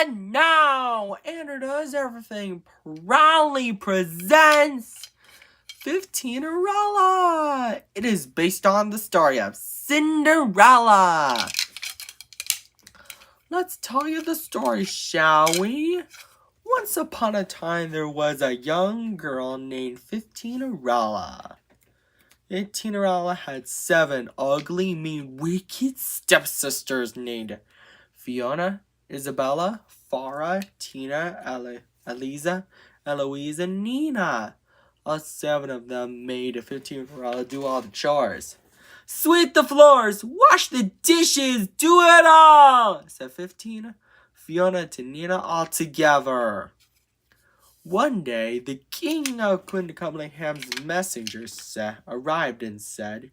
And now, Andrew Does Everything proudly presents Fifteennerella. It is based on the story of Cinderella. Let's tell you the story, shall we? Once upon a time, there was a young girl named Fifteennerella. Fifteennerella had 7 ugly, mean, wicked stepsisters named Fiona, Isabella, Farah, Tina, Eliza, Eloise, and Nina. All 7 of them made Fifteennerella do all the chores. Sweep the floors, wash the dishes, do it all, said Fiona to Nina all together. One day, the king of Quintuppingham's messengers arrived and said,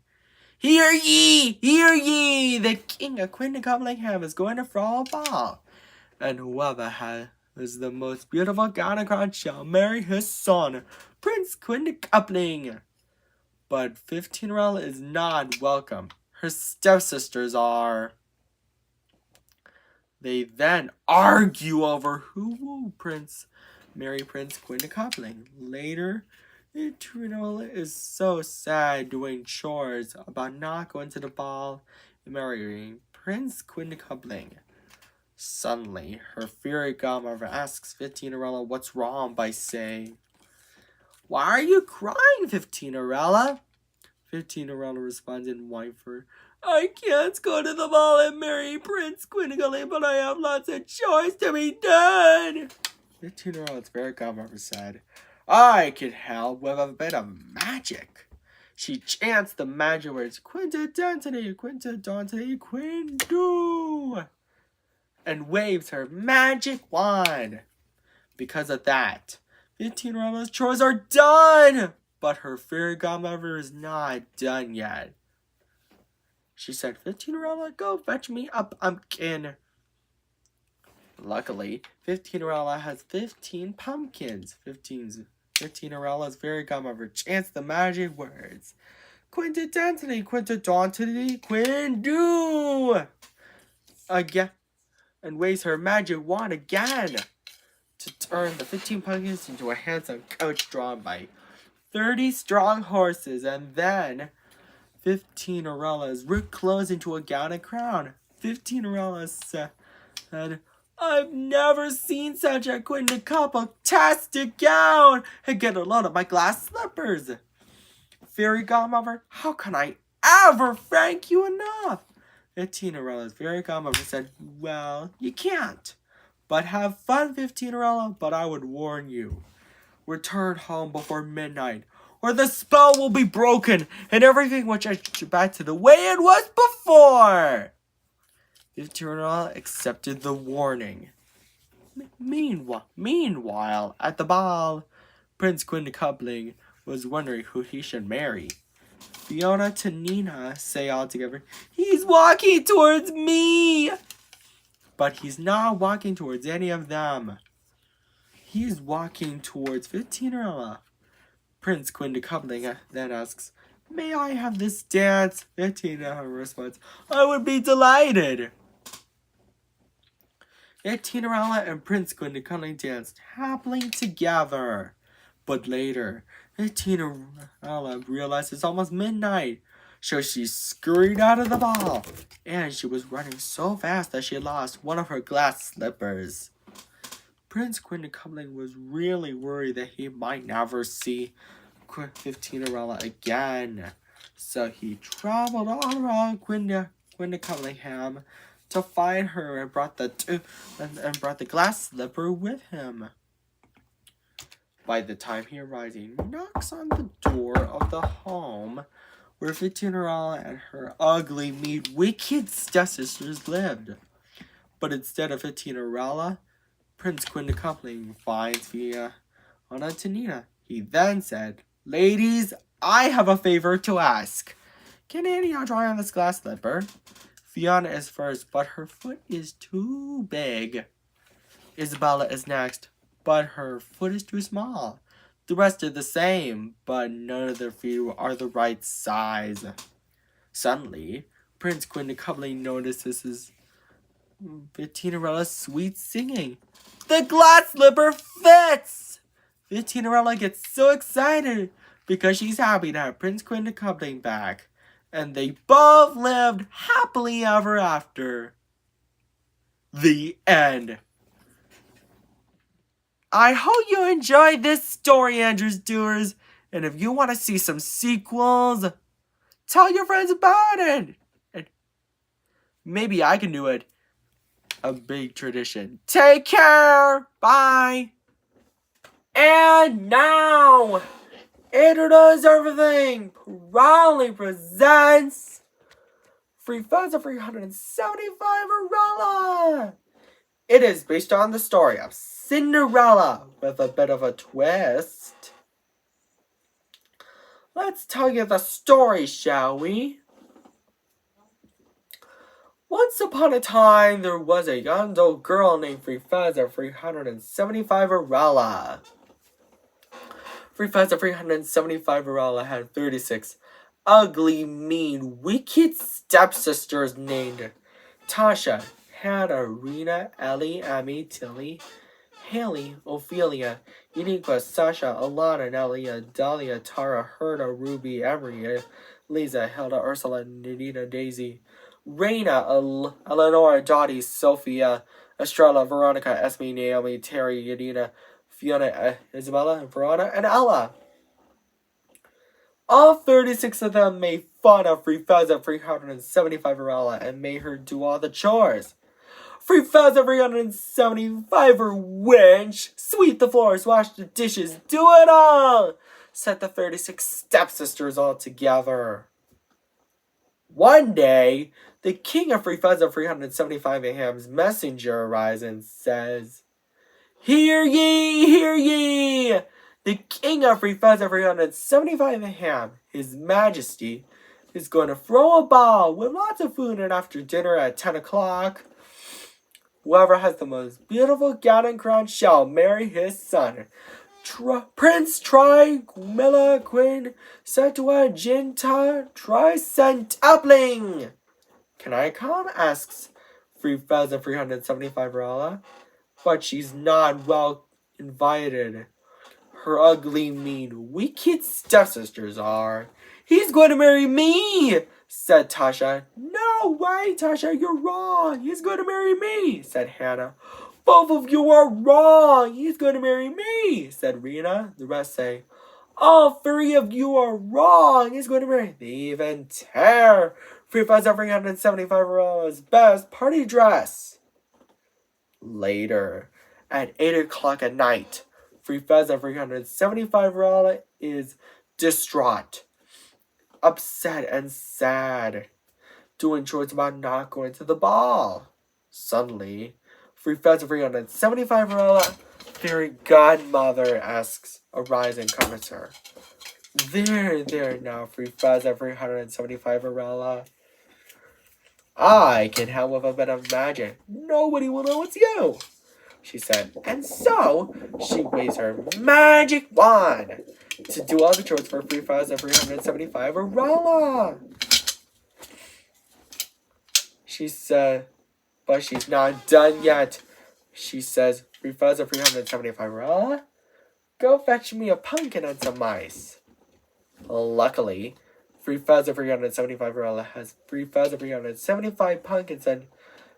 "Hear ye! Hear ye! The king of Quintuppingham is going to throw a ball, and whoever is the most beautiful Gonacron shall marry his son, Prince Quintuppling." But Fifteennerella is not welcome. Her stepsisters are. They then argue over who will marry Prince Quintuppling. Later, Fifteennerella is so sad doing chores about not going to the ball and marrying Prince Quintuppling. Suddenly, her fairy godmother asks Fifteennerella what's wrong by saying, "Why are you crying, Fifteennerella?" Fifteennerella responds in whimper, "I can't go to the ball and marry Prince Quintuppling, but I have lots of chores to be done." Fifteennerella's fairy godmother said, "I can help with a bit of magic." She chants the magic words, "Quintadentity, Quintadentity, Quindu," and waves her magic wand. Because of that, Fifteennerella's chores are done, but her fairy godmother is not done yet. She said, "Fifteennerella, go fetch me a pumpkin." Luckily, Fifteennerella has 15 pumpkins. Fifteennerella's fairy godmother chants the magic words, "Quintadentity, Quintadentity, Quindu," again, and waves her magic wand again to turn the 15 pumpkins into a handsome coach drawn by 30 strong horses, and then Fifteennerella is reclosed into a gown and crown. Fifteennerella said, "I've never seen such a quintuple-tastic gown, and get a load of my glass slippers. Fairy godmother, how can I ever thank you enough?" Fifteennerella's fairy godmother said, "Well, you can't. But have fun, Fifteennerella, but I would warn you. Return home before midnight, or the spell will be broken, and everything will change back to the way it was before." Fifteennerella accepted the warning. Meanwhile, at the ball, Prince Quintuppling was wondering who he should marry. Fiona to Nina say all together, "He's walking towards me!" But he's not walking towards any of them. He's walking towards Fifteennerella. Prince Quintuppling then asks, "May I have this dance?" Fifteennerella responds, "I would be delighted." Fifteennerella and Prince Quintuppling danced happily together. But later, Fifteennerella realized it's almost midnight, so she scurried out of the ball, and she was running so fast that she lost one of her glass slippers. Prince Quintuppling was really worried that he might never see Fifteennerella again, so he traveled all around Quintuppingham to find her and brought the glass slipper with him. By the time he arrives, he knocks on the door of the home where Fifteennerella and her ugly, mean, wicked stepsisters lived. But instead of Fifteennerella, Prince Quintuppling finds Fiona to Nina. He then said, "Ladies, I have a favor to ask. Can any of you try on this glass slipper?" Fiona is first, but her foot is too big. Isabella is next, but her foot is too small. The rest are the same, but none of their feet are the right size. Suddenly, Prince Quintuppling notices Fifteenerella's sweet singing. The glass slipper fits! Fifteenerella gets so excited because she's happy to have Prince Quinta coming back. And they both lived happily ever after. The end. I hope you enjoyed this story, Andrew's Doers. And if you want to see some sequels, tell your friends about it. And maybe I can do it. A big tradition. Take care. Bye. And now, Andrew Does Everything proudly presents Free Fuzz of 375erella. It is based on the story of Cinderella with a bit of a twist. Let's tell you the story, shall we? Once upon a time, there was a young old girl named Free Fuzz of 375erella. Free Fuzz of 375erella had 36 ugly, mean, wicked stepsisters named Tasha, Hannah, Rena, Ellie, Amy, Tilly, Haley, Ophelia, Uniqua, Sasha, Alana, Nelia, Dahlia, Tara, Herda, Ruby, Emery, Lisa, Hilda, Ursula, Nadina, Daisy, Raina, Eleanor, Dottie, Sophia, Estrella, Veronica, Esme, Naomi, Terry, Yadina, Fiona, Isabella, Verona, and Ella. All 36 of them made fun of Free Fuzz of 375erella and made her do all the chores. Free Fuzz of 375er wench, sweep the floors, wash the dishes, do it all! Set the 36 stepsisters all together. One day, the king of Free Fuzz of 375ham's messenger arrives and says, "Hear ye, hear ye! The king of Free Fuzz of 375ham, his majesty, is going to throw a ball with lots of food and after dinner at 10 o'clock. Whoever has the most beautiful gown and crown shall marry his son. Prince Tri-Milla Queen Septuaginta Tri-Centupling. Can I come?" asks Free Fuzz of 375erella. But she's not well invited. Her ugly, mean, wicked stepsisters are. "He's going to marry me," said Tasha. "No way, Tasha, you're wrong. He's going to marry me," said Hannah. "Both of you are wrong. He's going to marry me," said Rena. The rest say, "All three of you are wrong. He's going to marry." They even tear Free Fuzz of 375erella's best party dress. Later, at 8 o'clock at night, Free Fuzz of 375erella is distraught, upset, and sad, doing chores about not going to the ball. Suddenly, Free Fuzz of 375erella, fairy godmother, arrives and comforts her. There now, Free Fuzz of 375erella. I can help with a bit of magic. Nobody will know it's you, she said. And so, she waves her magic wand to do all the chores for Free Fuzz of 375erella. She said, but she's not done yet. She says, "Free Fuzz of 375erella, go fetch me a pumpkin and some mice." Luckily, Free Fuzz of 375erella has Free Fuzz of 375 pumpkins and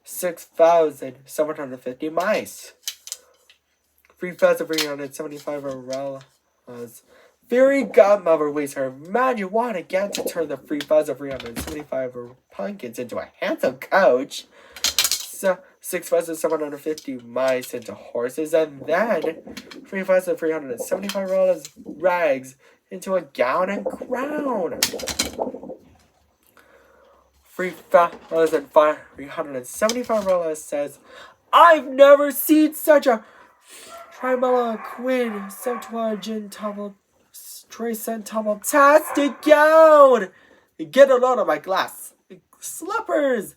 6,750 mice. Free Fuzz of 375erella's fairy godmother waves her magic wand again to turn the Free Fuzz of 375 pumpkins into a handsome coach, 6,750 mice into horses, and then Free Fuzz of 375erella's rags into a gown and crown. Free Fuzz of 375erella says, "I've never seen such a Tri-Milla Queen Septuaginta Tri-Centupling gown. Get a load of my glass slippers,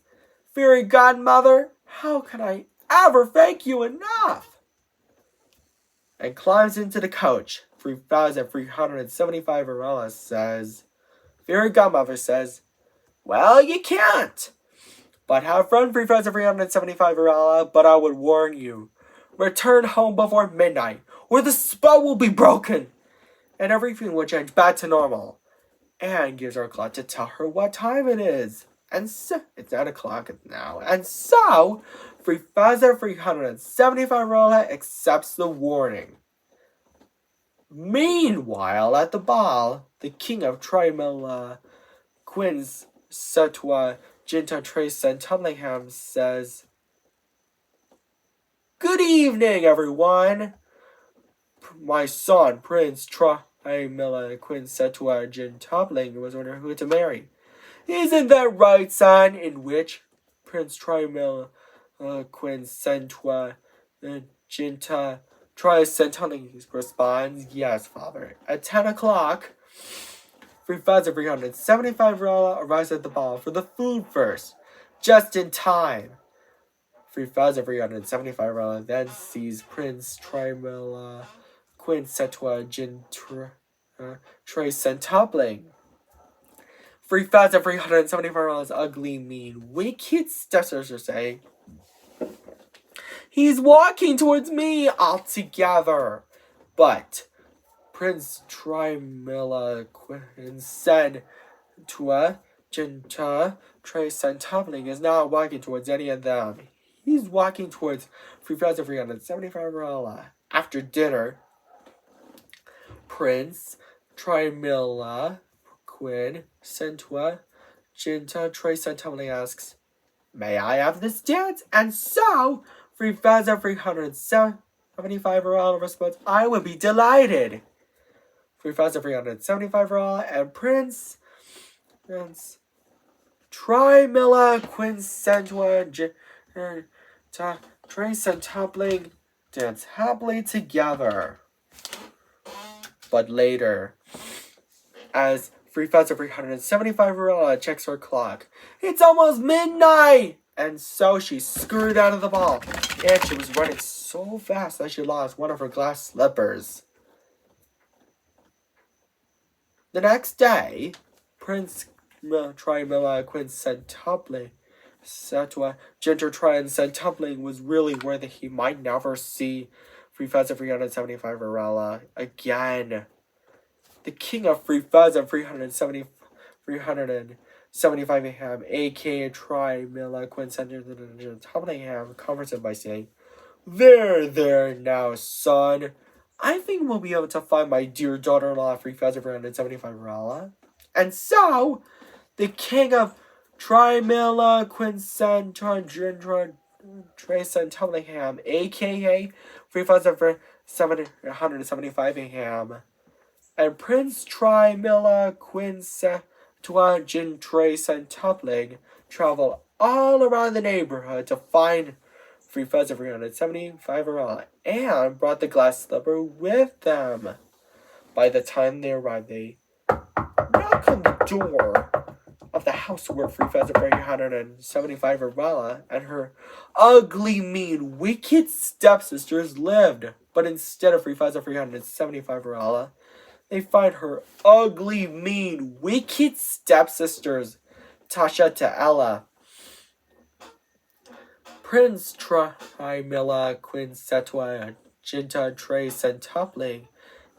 fairy godmother. How can I ever thank you enough?" And climbs into the coach. Free Fuzz of 375erella says, fairy godmother says, "Well, you can't. But have fun, Professor 375erella, but I would warn you. Return home before midnight, or the spell will be broken, and everything will change back to normal. And gives her a clock to tell her what time it is. And so, it's 9 o'clock now. And so, Professor 375erella accepts the warning. Meanwhile, at the ball, the king of Trimilla, Quin's Setwa, Jinta Trace and Tumlingham says, "Good evening, everyone. My son, Prince Trimilla, Quin Setwa, Jin Tubling, was wondering who to marry. Isn't that right, son?" In which Prince Trimilla, Quin Setwa, Jinta Trisentubling responds, "Yes, father." At 10 o'clock, Professor 375erella arrives at the ball for the food first, just in time. Professor 375erella then sees Prince Trimilla, Quin Setwa, Jin Trisentubling. Professor 375erella's ugly, mean, wicked stepsister say, "He's walking towards me altogether." But Prince Trimilla Quin said to Jinta Trisentubling is not walking towards any of them. He's walking towards Professor 375erella. After dinner, Prince Trimilla Quin Setwa Jinta Trisentubling asks, "May I have this dance?" And so, Professor 375erella responds, "I would be delighted." Professor 375erella and Prince Trimilla Quin Setwa Trisentubling dance happily together. But later, as Professor 375erella checks her clock, it's almost midnight! And so she scurried out of the ball, and she was running so fast that she lost one of her glass slippers. The next day, Prince Trimilla Quin Setubling, Jinta Trisentubling was really worried that he might never see Professor 375erella again. The king of Professor 375 aka Trimilla Quin Setubling, comforts him by saying, There now, son. I think we'll be able to find my dear daughter-in-law, Professor 375erella." And so, the king of Trimilla Quin Setubling, aka Professor 775 and Prince Trimilla Quin Setwa Trisentubling traveled all around the neighborhood to find Professor 375erella and brought the glass slipper with them. By the time they arrived, they knocked on the door of the house where Professor 375erella and her ugly, mean, wicked stepsisters lived. But instead of Professor 375erella, they find her ugly, mean, wicked stepsisters, Tasha to Ella. Prince Trimilla Quin Setwa Jinta Trisentubling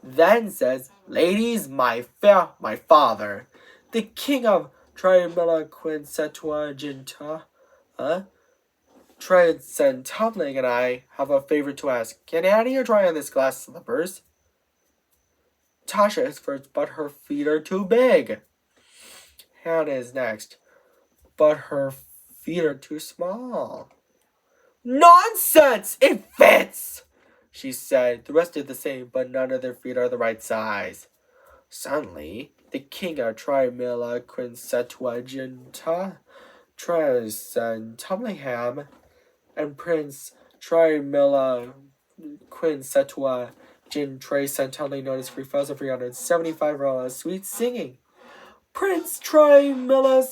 then says, "Ladies, my father, the king of Trimilla Quin Setwa Jinta Trisentubling and I have a favor to ask. Can Annie try on this glass slippers?" Tasha is first, but her feet are too big. Hannah is next, but her feet are too small. "Nonsense! It fits!" she said. The rest are the same, but none of their feet are the right size. Suddenly, the king of Trimilla Quin Setwa Jinta Trisentubling and Prince Trimilla Quin Setwa Jin Trisentubling noticed Professor 375erella's sweet singing. "Prince Trimilla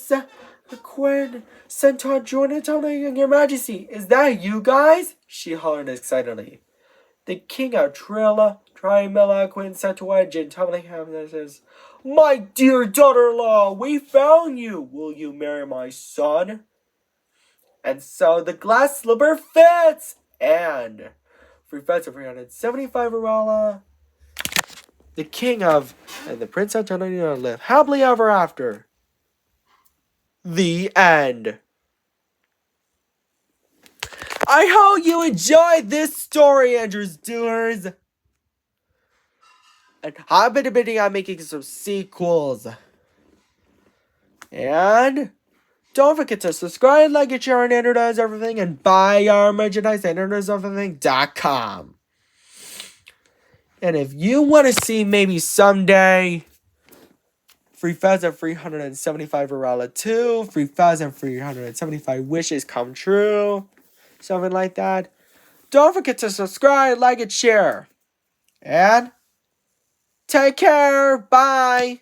Quin Setwa Trisentubling, Your Majesty, is that you guys?" she hollered excitedly. The king of Trimilla Quin Setwa Trisentubling says, "My dear daughter-in-law, we found you. Will you marry my son?" And so the glass slipper fits! And 3,375 the king of and the prince of Tanzania live happily ever after. The end. I hope you enjoyed this story, Andrew's doers. And I've been debating on making some sequels. And don't forget to subscribe, like, and share on Andrew Does Everything, and buy our merchandise at AndrewDoesEverything.com. And if you want to see maybe someday 3,375 2, 3,375 wishes come true, something like that, don't forget to subscribe, like, and share. And take care. Bye.